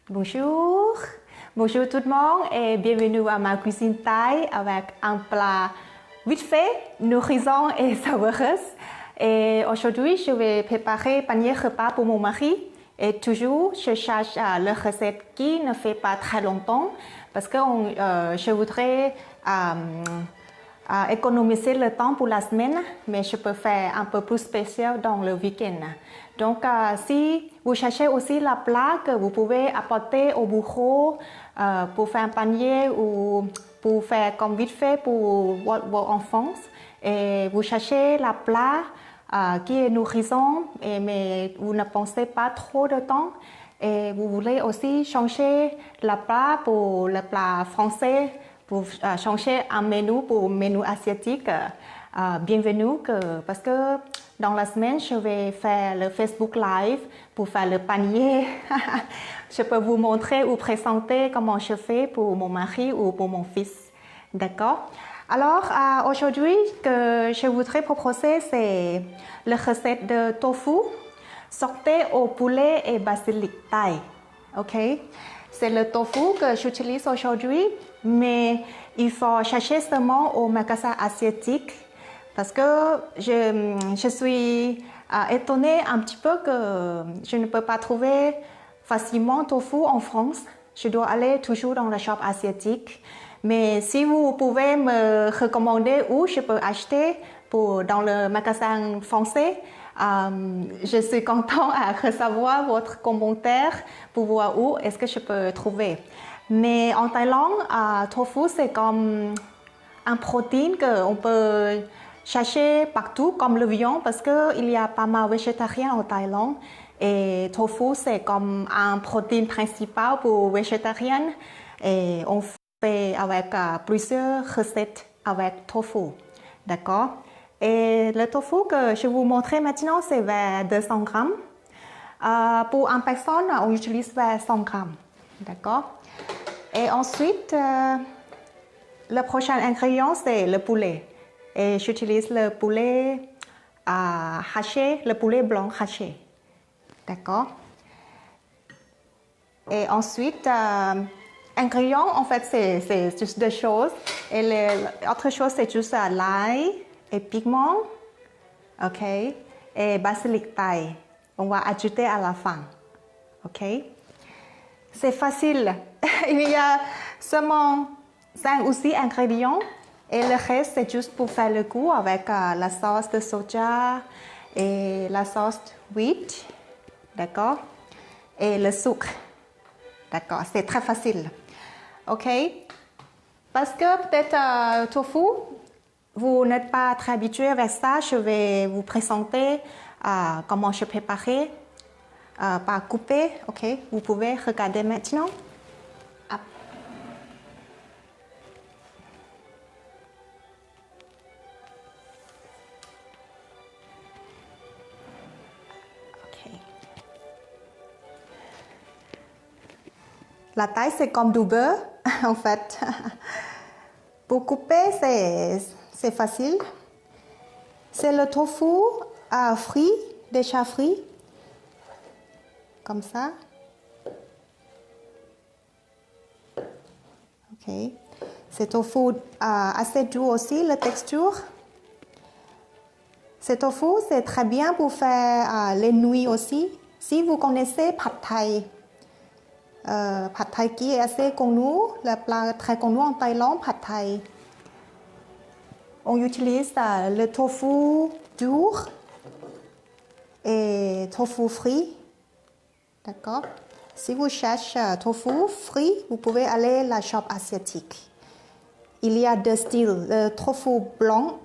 Bonjour, bonjour tout le monde et bienvenue à ma cuisine thaï avec un plat vite fait, nourrissant et savoureux. Et aujourd'hui, je vais préparer panier repas pour mon mari. Et toujours, je cherche la recette qui ne fait pas très longtemps parce que je voudrais économiser le temps pour la semaine, mais je peux faire un peu plus spécial dans le week-end. Donc, si vous cherchez aussi la plat que vous pouvez apporter au bureau pour faire un panier ou pour faire comme vite fait pour vos enfants, et vous cherchez la plat qui est nourrissant, mais vous ne pensez pas trop de temps, et vous voulez aussi changer la plat pour le plat français, pour changer un menu pour un menu asiatique, bienvenue parce que dans la semaine, je vais faire le Facebook Live pour faire le panier. Je peux vous montrer ou présenter comment je fais pour mon mari ou pour mon fils. D'accord? Alors, aujourd'hui, que je voudrais proposer, c'est la recette de tofu sauté au poulet et basilic thaï. OK? C'est le tofu que j'utilise aujourd'hui, mais il faut chercher seulement au magasin asiatique parce que je suis étonnée un petit peu que je ne peux pas trouver facilement tofu en France. Je dois aller toujours dans le shop asiatique. Mais si vous pouvez me recommander où je peux acheter dans le magasin français, je suis content à recevoir votre commentaire pour voir où est-ce que je peux trouver. Mais en Thaïlande, tofu c'est comme un protéine qu'on peut chercher partout comme le viande parce qu'il y a pas mal de végétariens en Thaïlande. Et tofu c'est comme un protéine principal pour végétariens. Et on fait avec plusieurs recettes avec tofu. D'accord? Et le tofu que je vais vous montrer maintenant, c'est vers 200 grammes. Pour une personne, on utilise vers 100 grammes. D'accord? Et ensuite, le prochain ingrédient, c'est le poulet. Et j'utilise le poulet haché, le poulet blanc haché. D'accord? Et ensuite, ingrédients, en fait, c'est juste deux choses. Et l'autre chose, c'est juste l'ail et pigment. OK? Et basilic thaï. On va ajouter à la fin. OK? C'est facile. Il y a seulement 5 ou 6 ingrédients. Et le reste, c'est juste pour faire le goût avec la sauce de soja et la sauce wheat. D'accord? Et le sucre. D'accord? C'est très facile. OK? Parce que peut-être tofu, vous n'êtes pas très habitué avec ça. Je vais vous présenter comment je préparais par couper. OK? Vous pouvez regarder maintenant. Ah. OK. La taille, c'est comme du beurre, en fait. Pour couper, c'est facile. C'est le tofu frit, déjà frit. Comme ça. OK. C'est tofu assez doux aussi, la texture. Ce tofu, c'est très bien pour faire les nouilles aussi. Si vous connaissez Pad Thai, Pad Thai qui est assez connu, le plat très connu en Thaïlande, Pad Thai. On utilise le tofu dur et tofu frit. D'accord? Si vous cherchez tofu frit, vous pouvez aller à la shop asiatique. Il y a deux styles, le tofu blanc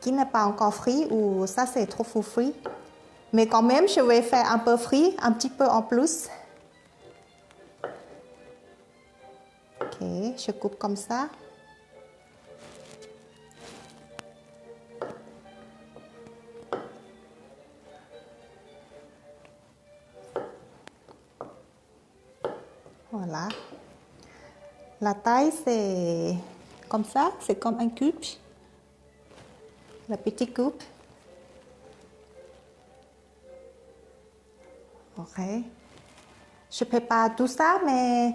qui n'est pas encore frit ou ça c'est tofu frit. Mais quand même, je vais faire un peu frit, un petit peu en plus. Ok, je coupe comme ça. Voilà. La taille, c'est comme ça, c'est comme un cube. La petite coupe. OK. Je prépare tout ça, mais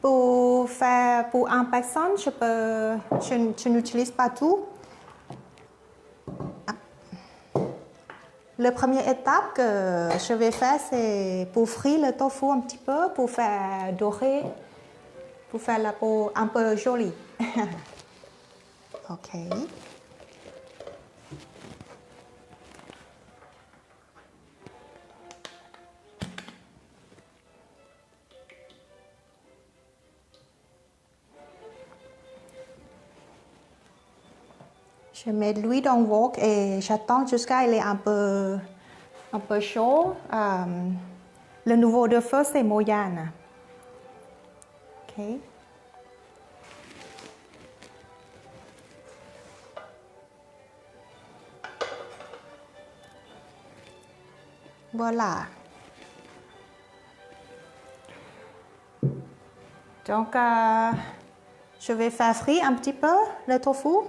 pour faire pour une personne, je n'utilise pas tout. La première étape que je vais faire, c'est pour frire le tofu un petit peu, pour faire dorer, pour faire la peau un peu jolie. Ok. Je mets de l'huile dans le wok et j'attends jusqu'à ce qu'il est un peu chaud. Le niveau de feu, c'est moyen. Ok. Voilà. Donc, je vais faire frire un petit peu le tofu.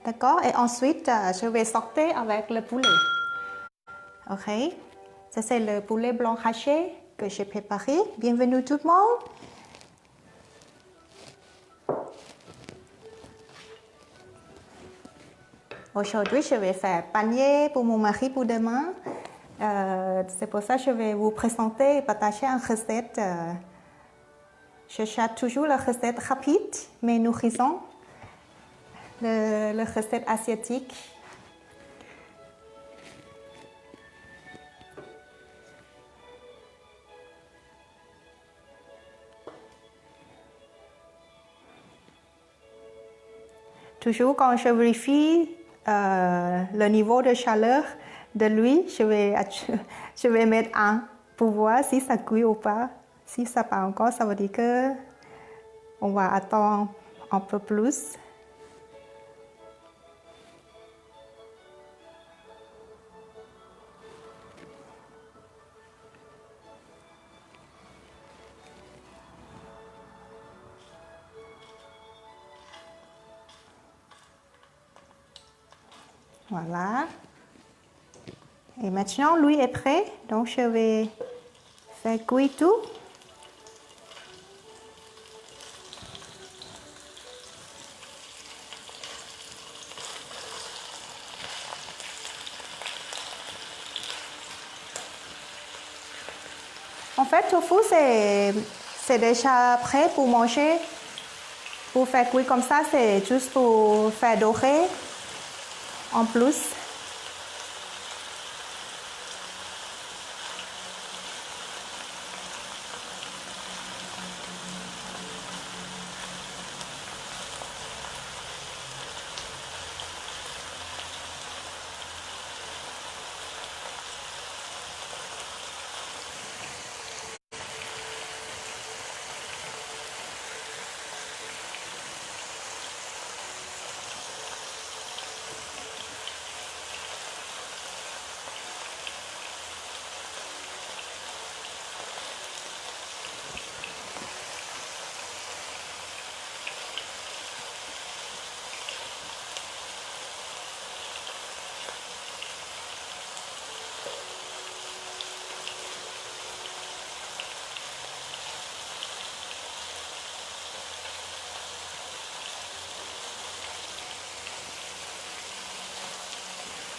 D'accord? Et ensuite, je vais sauter avec le poulet. Ok? Ça, c'est le poulet blanc haché que j'ai préparé. Bienvenue tout le monde. Aujourd'hui, je vais faire panier pour mon mari pour demain. C'est pour ça que je vais vous présenter et partager une recette. Je cherche toujours la recette rapide mais nourrissante, la recette asiatique. Toujours quand je vérifie le niveau de chaleur de l'huile, je vais mettre 1 pour voir si ça cuit ou pas. Si ça pas encore, ça veut dire que on va attendre un peu plus. Voilà. Et maintenant, l'huile est prêt, donc je vais faire cuire tout. En fait, le tofu, c'est déjà prêt pour manger. Pour faire cuire comme ça, c'est juste pour faire dorer en plus.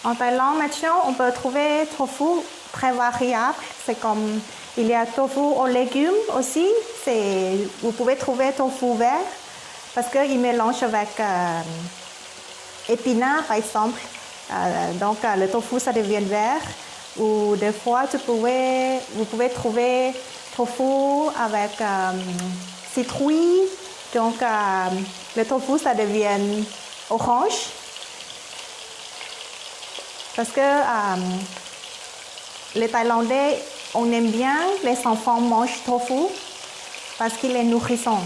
En Thaïlande, maintenant, on peut trouver tofu très variable. C'est comme, il y a tofu aux légumes aussi. Vous pouvez trouver tofu vert parce qu'il mélange avec épinards, par exemple. Donc, le tofu, ça devient vert. Ou des fois, vous pouvez trouver tofu avec citrouille. Donc, le tofu, ça devient orange. Parce que les Thaïlandais, on aime bien les enfants mangent tofu parce qu'il est nourrissant.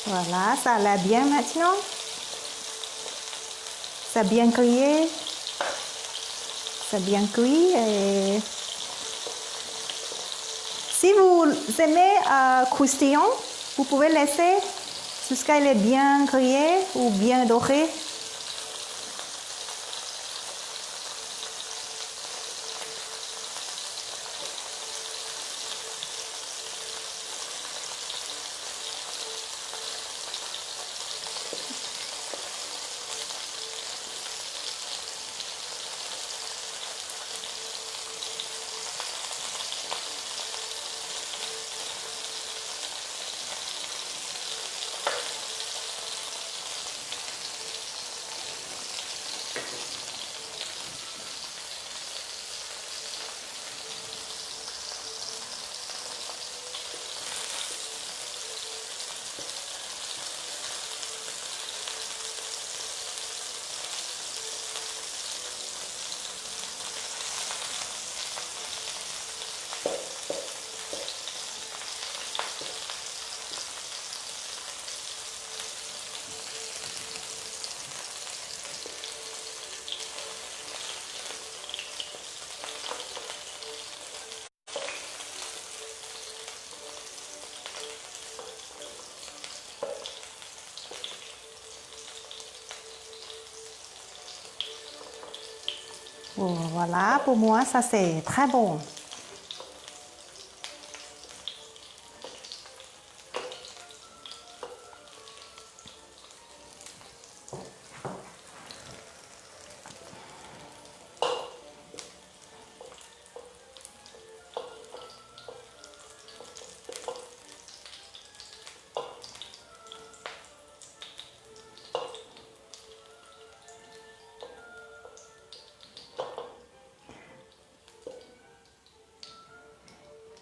Voilà, ça a l'air bien maintenant. Ça a bien grillé. Ça a bien cuit. Et si vous aimez croustillant, vous pouvez laisser jusqu'à il est bien grillé ou bien doré. Voilà, pour moi, ça c'est très bon.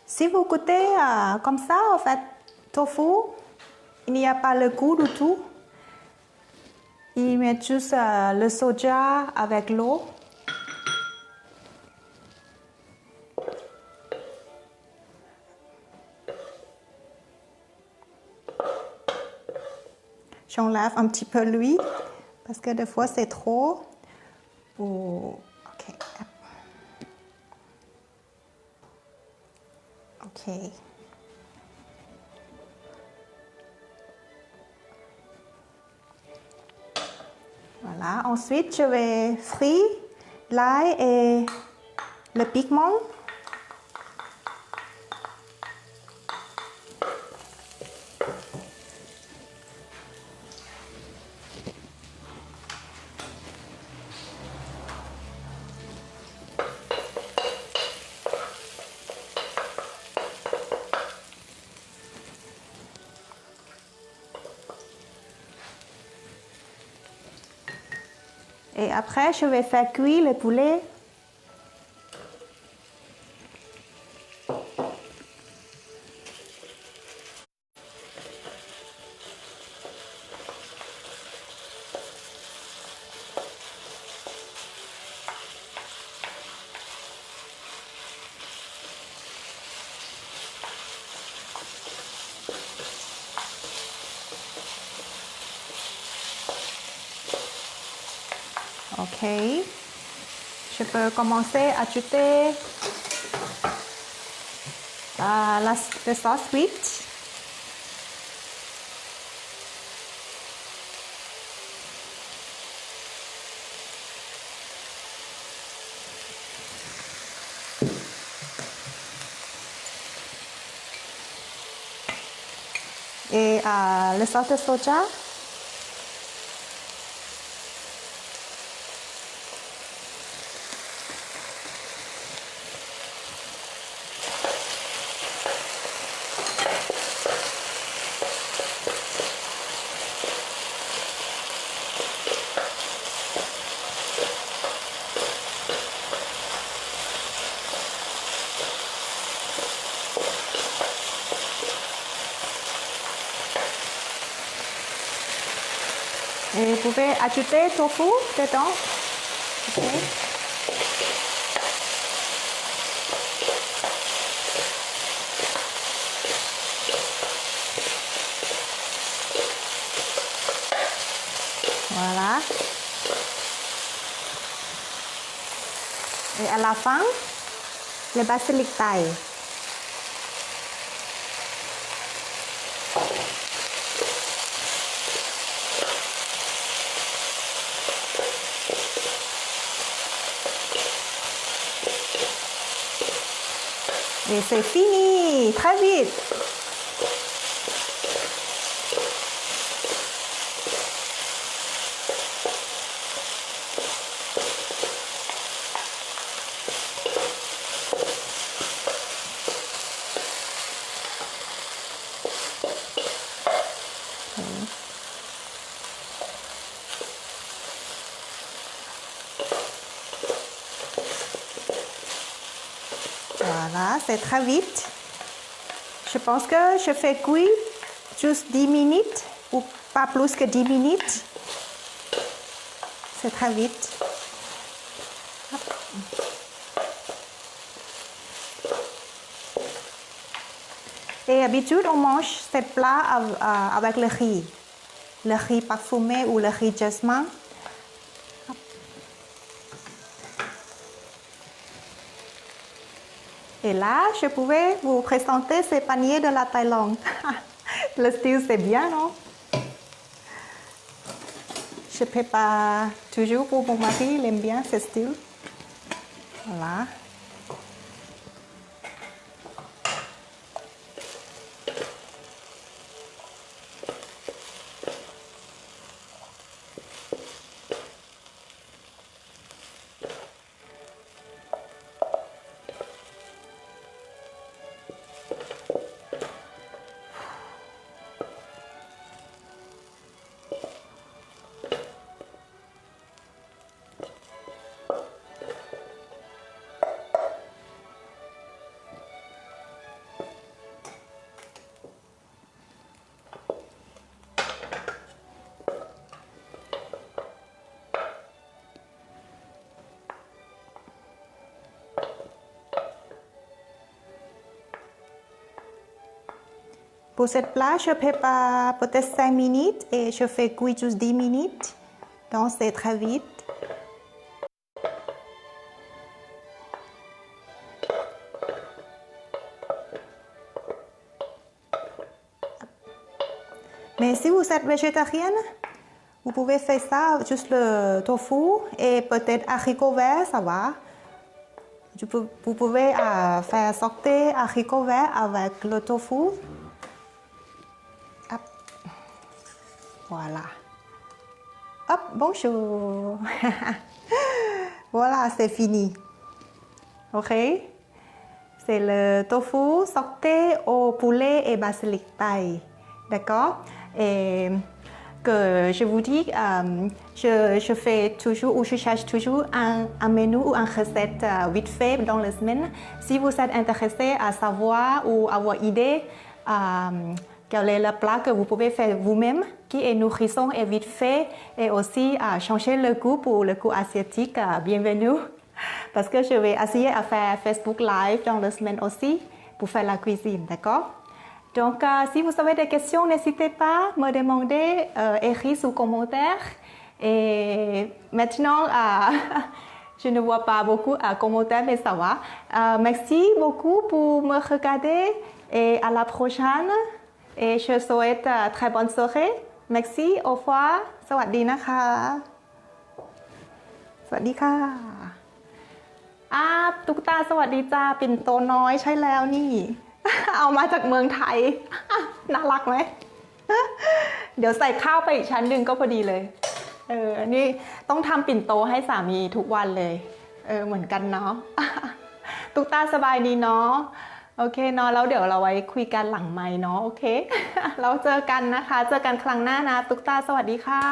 Si vous goûtez comme ça, en fait, tofu, il n'y a pas le goût du tout. Ils mettent juste le soja avec l'eau. J'enlève un petit peu l'huile parce que des fois c'est trop. Ok. Ok. Voilà. Ensuite, je vais frire l'ail et le pigment. Et après, je vais faire cuire le poulet. Ok. Je peux commencer à ajouter le sauce sweet. Et le sauce de soja. Et vous pouvez ajouter tofu dedans. Okay. Voilà. Et à la fin, le basilic taille. Et c'est fini, très vite. Voilà, c'est très vite. Je pense que je fais cuire juste 10 minutes ou pas plus que 10 minutes. C'est très vite. Et d'habitude, on mange ce plat avec le riz parfumé ou le riz jasmin. Et là, je pouvais vous présenter ces paniers de la Thaïlande. Le style, c'est bien, non? Je prépare toujours pour mon mari, il aime bien ce style. Voilà. Pour cette plat, je prépare peut-être 5 minutes et je fais cuire juste 10 minutes. Donc c'est très vite. Mais si vous êtes végétarienne, vous pouvez faire ça, juste le tofu et peut-être haricots verts, ça va. Vous pouvez faire sauter haricots verts avec le tofu. Hop. Voilà. Hop, bonjour. Voilà, c'est fini. Ok? C'est le tofu sauté au poulet et basilic thaï. D'accord? Et que je vous dis, je fais toujours ou je cherche toujours un menu ou une recette vite fait dans la semaine. Si vous êtes intéressé à savoir ou avoir idée quel est le plat que vous pouvez faire vous-même, qui est nourrissant et vite fait, et aussi changer le goût pour le goût asiatique, bienvenue. Parce que je vais essayer à faire Facebook Live dans la semaine aussi pour faire la cuisine, d'accord? Donc, si vous avez des questions, n'hésitez pas à me demander, écrire sous commentaire. Et maintenant, je ne vois pas beaucoup de commentaires, mais ça va. Merci beaucoup pour me regarder et à la prochaine. Et je souhaite très bonne soirée. Merci, au revoir. สวัสดีนะคะ สวัสดีค่ะตุ๊กตาสวัสดีจ้าปิ่นโตน้อยใช่แล้วนี่ เอามาจากเมืองไทย น่ารักไหม เดี๋ยวใส่ข้าวไปอีกชั้นหนึ่งก็พอดีเลยนี่ต้องทำปิ่นโตให้สามีทุกวันเลยเหมือนกันเนาะ ตุ๊กตาสบายดีเนาะโอเคเนาะแล้วเดี๋ยวเราไว้คุยกันหลังไมค์เนาะโอเค เราเจอกันนะคะเจอกันครั้งหน้านะตุ๊กตาสวัสดีค่ะ